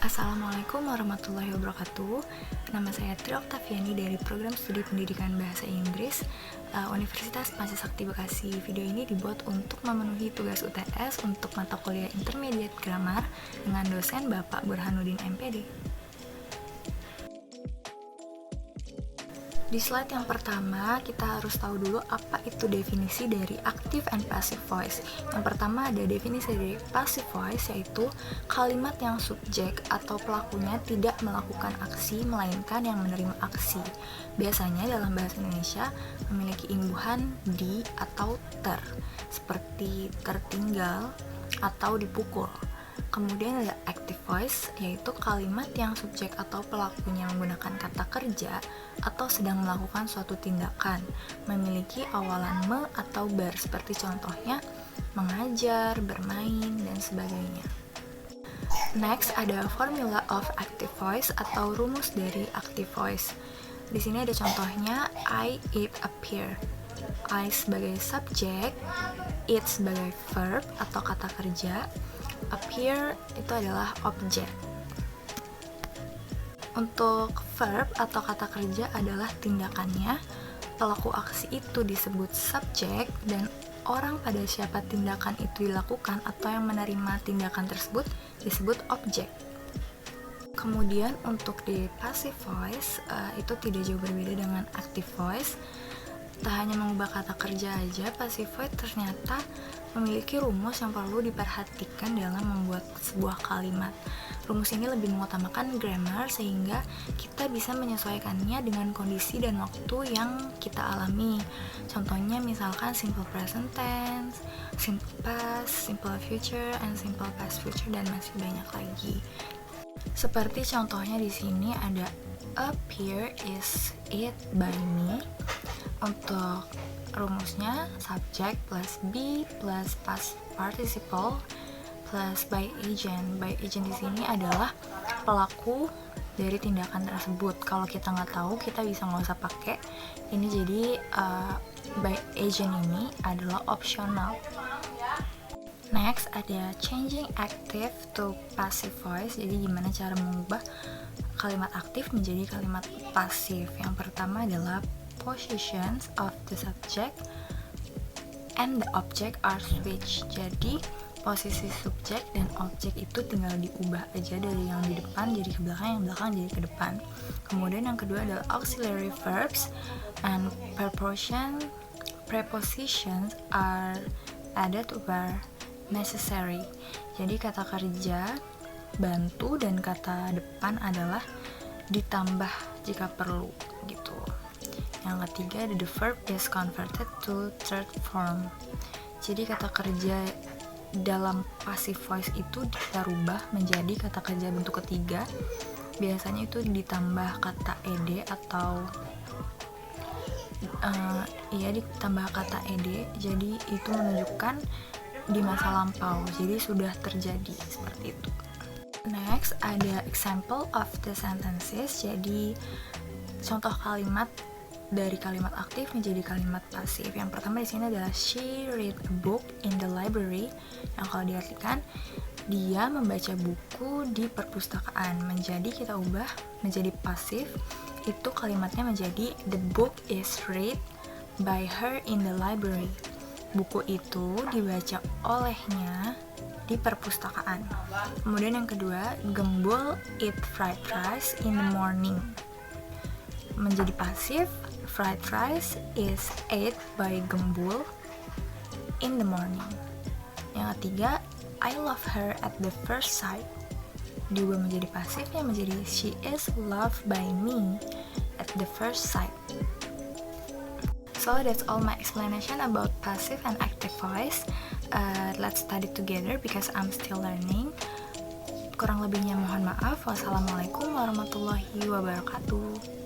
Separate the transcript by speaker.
Speaker 1: Assalamualaikum warahmatullahi wabarakatuh. Nama saya Tri Oktaviani dari Program Studi Pendidikan Bahasa Inggris Universitas Pancasakti Bekasi. Video ini dibuat untuk memenuhi tugas UTS untuk mata kuliah Intermediate Grammar dengan dosen Bapak Burhanuddin MPD. Di slide yang pertama, kita harus tahu dulu apa itu definisi dari active and passive voice. Yang pertama ada definisi dari passive voice, yaitu kalimat yang subjek atau pelakunya tidak melakukan aksi, melainkan yang menerima aksi. Biasanya dalam bahasa Indonesia memiliki imbuhan di atau ter, seperti tertinggal atau dipukul. Kemudian ada active voice, yaitu kalimat yang subjek atau pelakunya menggunakan kata kerja atau sedang melakukan suatu tindakan, memiliki awalan me atau ber, seperti contohnya mengajar, bermain, dan sebagainya. Next ada formula of active voice atau rumus dari active voice. Di sini ada contohnya I, it, appear. I sebagai subjek, it sebagai verb atau kata kerja, appear itu adalah objek. Untuk verb atau kata kerja adalah tindakannya, pelaku aksi itu disebut subjek, dan orang pada siapa tindakan itu dilakukan atau yang menerima tindakan tersebut disebut objek. Kemudian untuk di passive voice itu tidak jauh berbeda dengan active voice. Tak hanya mengubah kata kerja aja, passive voice ternyata memiliki rumus yang perlu diperhatikan dalam membuat sebuah kalimat. Rumus ini lebih mengutamakan grammar sehingga kita bisa menyesuaikannya dengan kondisi dan waktu yang kita alami. Contohnya misalkan simple present tense, simple past, simple future, and simple past future, dan masih banyak lagi. Seperti contohnya di sini ada appear is it by me. Untuk rumusnya subject plus be plus past participle plus by agent. By agent di sini adalah pelaku dari tindakan tersebut. Kalau kita nggak tahu, kita bisa nggak usah pakai ini. Jadi by agent ini adalah optional. Next ada changing active to passive voice. Jadi gimana cara mengubah kalimat aktif menjadi kalimat pasif. Yang pertama adalah positions of the subject and the object are switched. Jadi posisi subjek dan objek itu tinggal diubah aja dari yang di depan jadi ke belakang, yang belakang jadi ke depan. Kemudian yang kedua adalah auxiliary verbs and prepositions are added where necessary. Jadi kata kerja bantu dan kata depan adalah ditambah jika perlu gitu. Yang ketiga, the verb is converted to third form. Jadi kata kerja dalam passive voice itu kita rubah menjadi kata kerja bentuk ketiga. Biasanya itu ditambah kata ed atau ditambah kata ed. Jadi itu menunjukkan di masa lampau. Jadi sudah terjadi seperti itu. Next ada example of the sentences. Jadi contoh kalimat dari kalimat aktif menjadi kalimat pasif. Yang pertama di sini adalah she read a book in the library. Yang kalau diartikan dia membaca buku di perpustakaan. Menjadi kita ubah menjadi pasif. Itu kalimatnya menjadi the book is read by her in the library. Buku itu dibaca olehnya di perpustakaan. Kemudian yang kedua, Gembul eat fried rice in the morning. Menjadi pasif, fried rice is ate by Gembul in the morning. Yang ketiga, I love her at the first sight. Diubah menjadi pasifnya menjadi she is loved by me at the first sight. So that's all my explanation about passive and active voice. Let's study together because I'm still learning. Kurang lebihnya mohon maaf. Wassalamualaikum warahmatullahi wabarakatuh.